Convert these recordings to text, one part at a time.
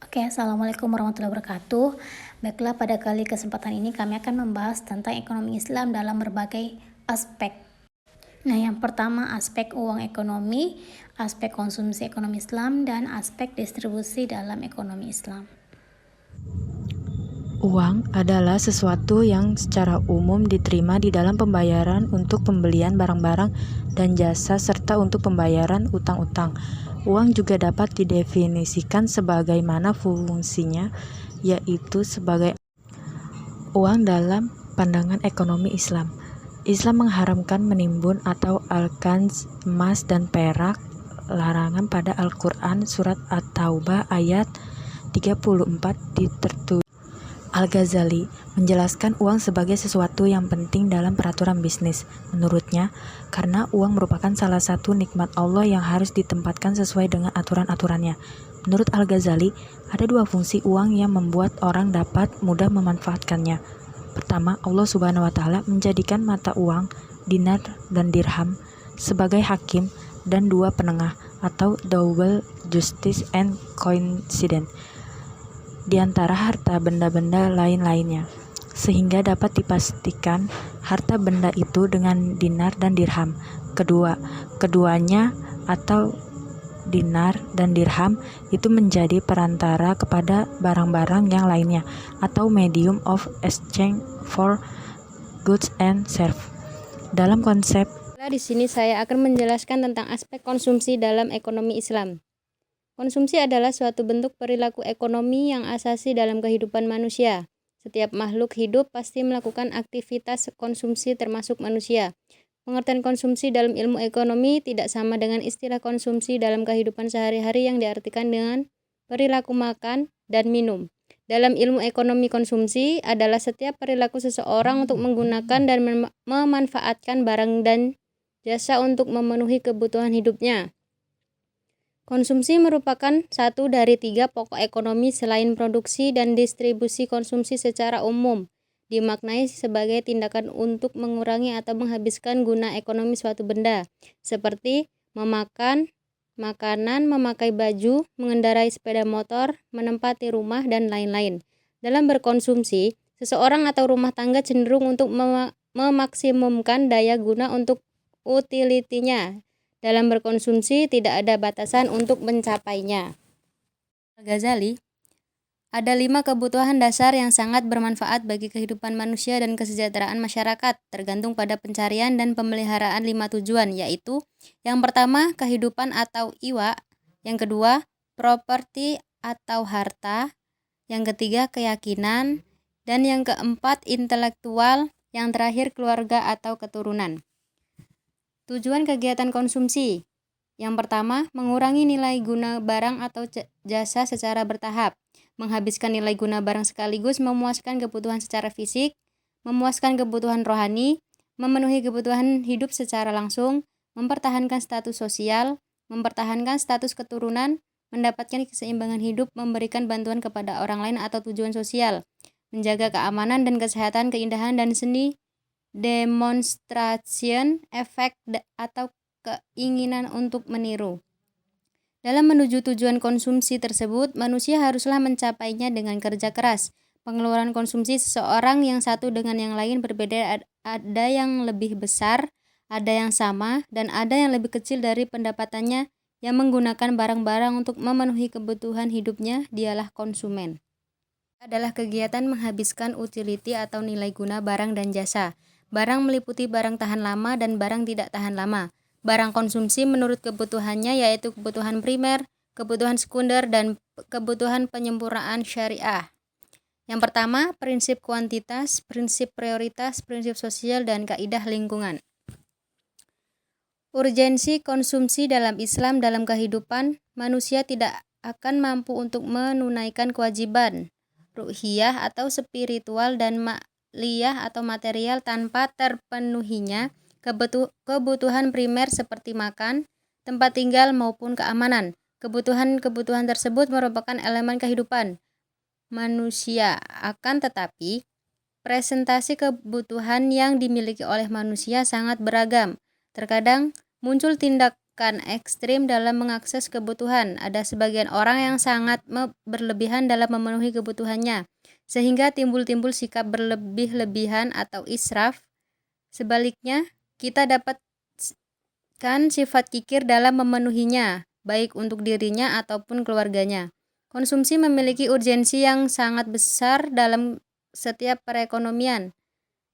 Oke, Assalamualaikum warahmatullahi wabarakatuh. Baiklah, pada kali kesempatan ini kami akan membahas tentang ekonomi Islam dalam berbagai aspek. Nah, yang pertama aspek uang ekonomi, aspek konsumsi ekonomi Islam, dan aspek distribusi dalam ekonomi Islam. Uang adalah sesuatu yang secara umum diterima di dalam pembayaran untuk pembelian barang-barang dan jasa serta untuk pembayaran utang-utang. Uang juga dapat didefinisikan sebagaimana fungsinya, yaitu sebagai uang dalam pandangan ekonomi Islam. Islam mengharamkan menimbun atau al-kanz, emas dan perak, larangan pada Al-Quran surat At-Taubah ayat 34 ditertulis. Al-Ghazali menjelaskan uang sebagai sesuatu yang penting dalam peraturan bisnis. Menurutnya, karena uang merupakan salah satu nikmat Allah yang harus ditempatkan sesuai dengan aturan-aturannya. Menurut Al-Ghazali, ada dua fungsi uang yang membuat orang dapat mudah memanfaatkannya. Pertama, Allah Subhanahu wa Ta'ala menjadikan mata uang, dinar dan dirham sebagai hakim dan dua penengah atau double justice and coincidence di antara harta benda-benda lain-lainnya, sehingga dapat dipastikan harta benda itu dengan dinar dan dirham. Keduanya atau dinar dan dirham itu menjadi perantara kepada barang-barang yang lainnya atau medium of exchange for goods and service. Dalam konsep Di sini saya akan menjelaskan tentang aspek konsumsi dalam ekonomi Islam. Konsumsi adalah suatu bentuk perilaku ekonomi yang asasi dalam kehidupan manusia. Setiap makhluk hidup pasti melakukan aktivitas konsumsi termasuk manusia. Pengertian konsumsi dalam ilmu ekonomi tidak sama dengan istilah konsumsi dalam kehidupan sehari-hari yang diartikan dengan perilaku makan dan minum. Dalam ilmu ekonomi, konsumsi adalah setiap perilaku seseorang untuk menggunakan dan memanfaatkan barang dan jasa untuk memenuhi kebutuhan hidupnya. Konsumsi merupakan satu dari tiga pokok ekonomi selain produksi dan distribusi. Konsumsi secara umum dimaknai sebagai tindakan untuk mengurangi atau menghabiskan guna ekonomi suatu benda, seperti memakan makanan, memakai baju, mengendarai sepeda motor, menempati rumah, dan lain-lain. Dalam berkonsumsi, seseorang atau rumah tangga cenderung untuk memaksimumkan daya guna untuk utilitinya. Dalam berkonsumsi tidak ada batasan untuk mencapainya. Al-Ghazali, ada 5 kebutuhan dasar yang sangat bermanfaat bagi kehidupan manusia dan kesejahteraan masyarakat, tergantung pada pencarian dan pemeliharaan 5 tujuan, yaitu yang pertama, kehidupan atau iwa, yang kedua, properti atau harta, yang ketiga, keyakinan, dan yang keempat, intelektual, yang terakhir, keluarga atau keturunan. Tujuan kegiatan konsumsi. Yang pertama, mengurangi nilai guna barang atau jasa secara bertahap. Menghabiskan nilai guna barang sekaligus memuaskan kebutuhan secara fisik, memuaskan kebutuhan rohani, memenuhi kebutuhan hidup secara langsung, mempertahankan status sosial, mempertahankan status keturunan, mendapatkan keseimbangan hidup, memberikan bantuan kepada orang lain atau tujuan sosial, menjaga keamanan dan kesehatan, keindahan dan seni, demonstration, efek atau keinginan untuk meniru. Dalam menuju tujuan konsumsi tersebut, manusia haruslah mencapainya dengan kerja keras. Pengeluaran konsumsi seseorang yang satu dengan yang lain berbeda, ada yang lebih besar, ada yang sama, dan ada yang lebih kecil dari pendapatannya yang menggunakan barang-barang untuk memenuhi kebutuhan hidupnya, dialah konsumen. Adalah kegiatan menghabiskan utility atau nilai guna barang dan jasa. Barang meliputi barang tahan lama dan barang tidak tahan lama. Barang konsumsi menurut kebutuhannya yaitu kebutuhan primer, kebutuhan sekunder, dan kebutuhan penyempurnaan syariah. Yang pertama, prinsip kuantitas, prinsip prioritas, prinsip sosial, dan kaidah lingkungan. Urgensi konsumsi dalam Islam. Dalam kehidupan, manusia tidak akan mampu untuk menunaikan kewajiban ruhiyah atau spiritual dan liyah atau material tanpa terpenuhinya kebutuhan primer seperti makan, tempat tinggal maupun keamanan. Kebutuhan-kebutuhan tersebut merupakan elemen kehidupan manusia. Akan tetapi, presentasi kebutuhan yang dimiliki oleh manusia sangat beragam. Terkadang muncul bahkan ekstrim dalam mengakses kebutuhan. Ada sebagian orang yang sangat berlebihan dalam memenuhi kebutuhannya, sehingga timbul sikap berlebih-lebihan atau israf. Sebaliknya, kita dapatkan sifat kikir dalam memenuhinya, baik untuk dirinya ataupun keluarganya. Konsumsi memiliki urgensi yang sangat besar dalam setiap perekonomian,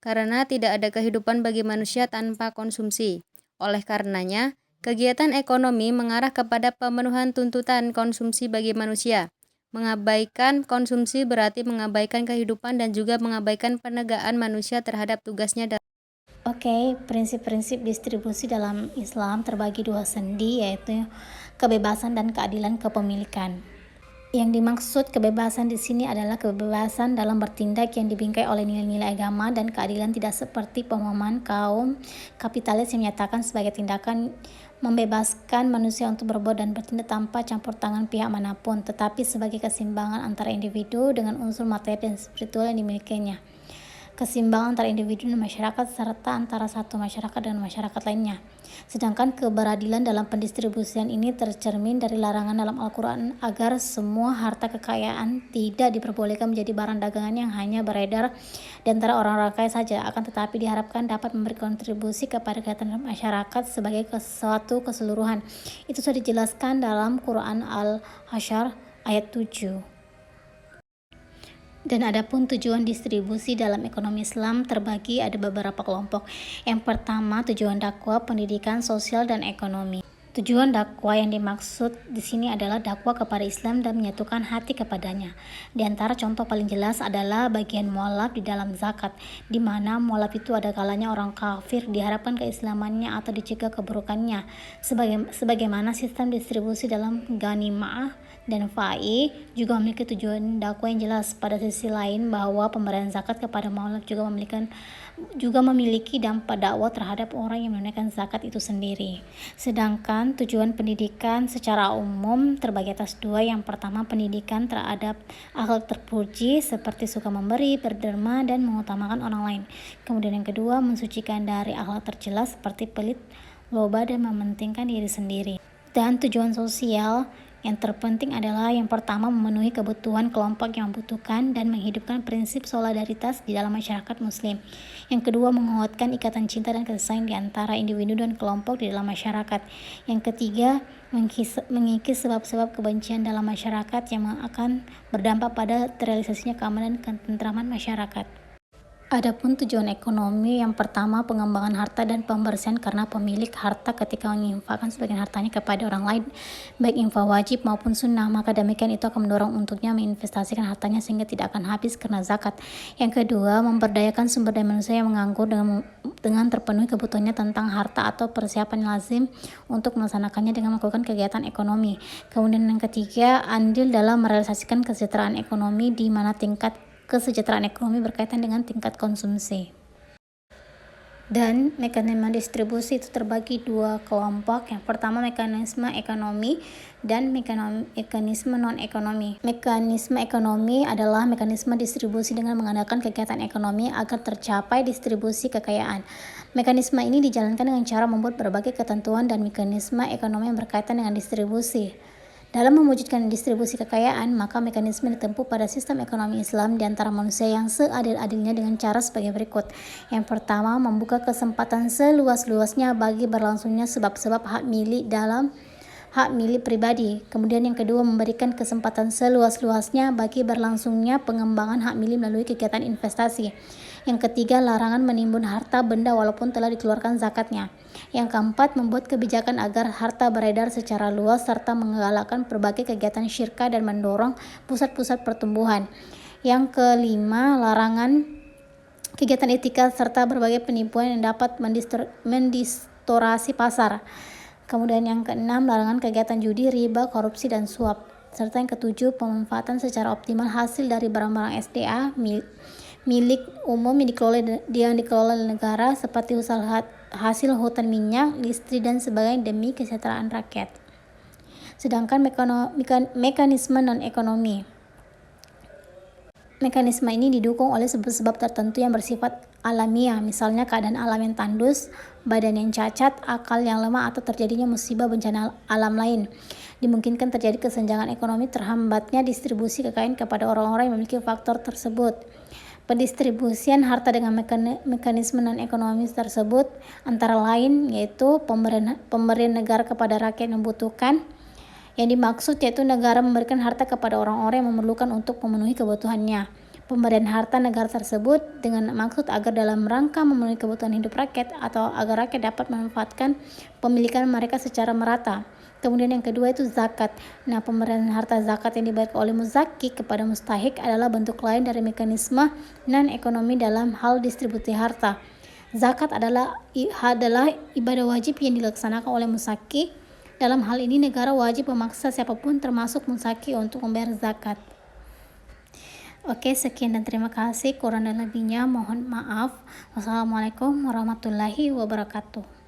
karena tidak ada kehidupan bagi manusia tanpa konsumsi. Oleh karenanya, kegiatan ekonomi mengarah kepada pemenuhan tuntutan konsumsi bagi manusia. Mengabaikan konsumsi berarti mengabaikan kehidupan dan juga mengabaikan penegaan manusia terhadap tugasnya. Oke, prinsip-prinsip distribusi dalam Islam terbagi dua sendi, yaitu kebebasan dan keadilan kepemilikan. Yang dimaksud kebebasan di sini adalah kebebasan dalam bertindak yang dibingkai oleh nilai-nilai agama, dan keadilan tidak seperti pemahaman kaum kapitalis yang menyatakan sebagai tindakan membebaskan manusia untuk berbuat dan bertindak tanpa campur tangan pihak manapun, tetapi sebagai keseimbangan antara individu dengan unsur materi dan spiritual yang dimilikinya. Keseimbangan antara individu dan masyarakat serta antara satu masyarakat dan masyarakat lainnya. Sedangkan keberadilan dalam pendistribusian ini tercermin dari larangan dalam Al-Quran agar semua harta kekayaan tidak diperbolehkan menjadi barang dagangan yang hanya beredar di antara orang-orang kaya saja, akan tetapi diharapkan dapat memberi kontribusi kepada kegiatan masyarakat sebagai suatu keseluruhan. Itu sudah dijelaskan dalam Quran Al-Hasyr ayat 7. Dan adapun tujuan distribusi dalam ekonomi Islam terbagi ada beberapa kelompok. Yang pertama, tujuan dakwah, pendidikan, sosial, dan ekonomi. Tujuan dakwah yang dimaksud di sini adalah dakwah kepada Islam dan menyatukan hati kepadanya. Di antara contoh paling jelas adalah bagian mualaf di dalam zakat, di mana mualaf itu ada kalanya orang kafir diharapkan keislamannya atau dicegah keburukannya. Sebagaimana sistem distribusi dalam ghanimah dan fa'i juga memiliki tujuan dakwah yang jelas. Pada sisi lain, bahwa pemberian zakat kepada mualaf juga memiliki dampak dakwah terhadap orang yang menunaikan zakat itu sendiri. Sedangkan tujuan pendidikan secara umum terbagi atas dua. Yang pertama, pendidikan terhadap akhlak terpuji seperti suka memberi, berderma, dan mengutamakan orang lain. Kemudian yang kedua, mensucikan dari akhlak tercela seperti pelit, loba, dan mementingkan diri sendiri. Dan tujuan sosial yang terpenting adalah yang pertama, memenuhi kebutuhan kelompok yang membutuhkan dan menghidupkan prinsip solidaritas di dalam masyarakat muslim. Yang kedua, menguatkan ikatan cinta dan kasih sayang di antara individu dan kelompok di dalam masyarakat. Yang ketiga, mengikis sebab-sebab kebencian dalam masyarakat yang akan berdampak pada terrealisasinya keamanan dan ketentraman masyarakat. Adapun tujuan ekonomi, yang pertama, pengembangan harta dan pembersihan, karena pemilik harta ketika menginfakkan sebagian hartanya kepada orang lain, baik infak wajib maupun sunnah, maka demikian itu akan mendorong untuknya menginvestasikan hartanya sehingga tidak akan habis karena zakat. Yang kedua, memberdayakan sumber daya manusia yang menganggur dengan terpenuhi kebutuhannya tentang harta atau persiapan lazim untuk melaksanakannya dengan melakukan kegiatan ekonomi. Kemudian yang ketiga, andil dalam merealisasikan kesejahteraan ekonomi, di mana tingkat kesejahteraan ekonomi berkaitan dengan tingkat konsumsi. Dan mekanisme distribusi itu terbagi dua kelompok. Yang pertama, mekanisme ekonomi dan mekanisme non-ekonomi. Mekanisme ekonomi adalah mekanisme distribusi dengan mengandalkan kegiatan ekonomi agar tercapai distribusi kekayaan. Mekanisme ini dijalankan dengan cara membuat berbagai ketentuan dan mekanisme ekonomi yang berkaitan dengan distribusi. Dalam mewujudkan distribusi kekayaan, maka mekanisme ditempuh pada sistem ekonomi Islam di antara manusia yang seadil-adilnya dengan cara sebagai berikut. Yang pertama, membuka kesempatan seluas-luasnya bagi berlangsungnya sebab-sebab hak milik pribadi. Kemudian yang kedua, memberikan kesempatan seluas-luasnya bagi berlangsungnya pengembangan hak milik melalui kegiatan investasi. Yang ketiga, larangan menimbun harta benda walaupun telah dikeluarkan zakatnya. Yang keempat, membuat kebijakan agar harta beredar secara luas serta menggalakkan berbagai kegiatan syirka dan mendorong pusat-pusat pertumbuhan. Yang kelima, larangan kegiatan etika serta berbagai penipuan yang dapat mendistorasi pasar. Kemudian yang keenam, larangan kegiatan judi, riba, korupsi, dan suap. Serta yang ketujuh, pemanfaatan secara optimal hasil dari barang-barang SDA milik umum yang dikelola oleh negara seperti hasil hutan minyak, listrik, dan sebagainya demi kesejahteraan rakyat. Sedangkan mekanisme non-ekonomi. Mekanisme ini didukung oleh sebab-sebab tertentu yang bersifat alamiah, misalnya keadaan alam yang tandus, badan yang cacat, akal yang lemah, atau terjadinya musibah bencana alam lain. Dimungkinkan terjadi kesenjangan ekonomi, terhambatnya distribusi kekayaan kepada orang-orang yang memiliki faktor tersebut. Pendistribusian harta dengan mekanisme non-ekonomis tersebut antara lain yaitu pemberian negara kepada rakyat yang membutuhkan. Yang dimaksud yaitu negara memberikan harta kepada orang-orang yang memerlukan untuk memenuhi kebutuhannya. Pemberian harta negara tersebut dengan maksud agar dalam rangka memenuhi kebutuhan hidup rakyat atau agar rakyat dapat memanfaatkan pemilikan mereka secara merata. Kemudian yang kedua itu zakat. Nah, pemberian harta zakat yang dibayar oleh muzaki kepada mustahik adalah bentuk lain dari mekanisme non-ekonomi dalam hal distribusi harta. Zakat adalah ibadah wajib yang dilaksanakan oleh muzaki. Dalam hal ini negara wajib memaksa siapapun termasuk muzaki untuk membayar zakat. Oke, sekian dan terima kasih. Kurang dan lebihnya mohon maaf. Wassalamualaikum warahmatullahi wabarakatuh.